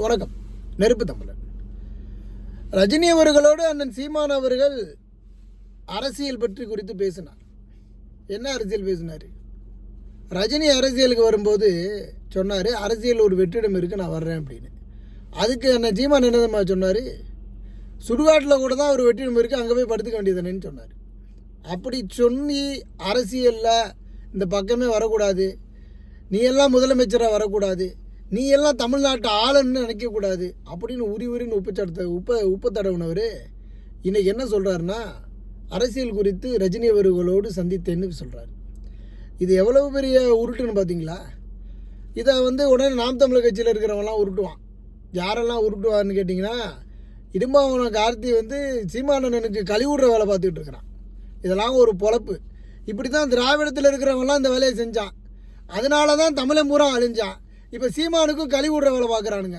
வணக்கம். நெருப்பு தமிழன். ரஜினி அவர்களோடு அண்ணன் சீமான் அவர்கள் அரசியல் பற்றி குறித்து பேசினார். என்ன அரசியல் பேசினார்? ரஜினி அரசியலுக்கு வரும்போது சொன்னார், அரசியல் ஒரு வெற்றிடம் இருக்குது, நான் வர்றேன் அப்படின்னு. அதுக்கு அண்ணன் சீமான் என்னதம்மா சொன்னார்? சுடுகாட்டில் கூட தான் ஒரு வெற்றிடம் இருக்குது, அங்கே போய் படுத்துக்க வேண்டியதுன்னு சொன்னார். அப்படி சொல்லி அரசியலில் இந்த பக்கமே வரக்கூடாது, நீ எல்லாம் முதலமைச்சராக வரக்கூடாது, நீ எல்லாம் தமிழ்நாட்டை ஆளுன்னு நினைக்கக்கூடாது அப்படின்னு உரின்னு உப்பு தடவுனவர் இன்றைக்கி என்ன சொல்கிறாருன்னா, அரசியல் குறித்து ரஜினி அவர்களோடு சந்தித்தேன்னு சொல்கிறார். இது எவ்வளவு பெரிய உருட்டுன்னு பார்த்தீங்களா? இதை உடனே நாம் தமிழர் கட்சியில் இருக்கிறவங்களாம் உருட்டுவான். யாரெல்லாம் உருட்டுவான்னு கேட்டிங்கன்னா, இடும்பாவனம் கார்த்தி சீமானனுக்கு கழிவுடுற வேலை பார்த்துக்கிட்டு இருக்கிறான். இதெல்லாம் ஒரு பொழப்பு. இப்படி தான் திராவிடத்தில் இருக்கிறவங்களாம் இந்த வேலையை செஞ்சான். அதனால தான் தமிழன் பூரா அழிஞ்சான். இப்போ சீமானுக்கும் கழிவுடுற வேலை பார்க்குறானுங்க.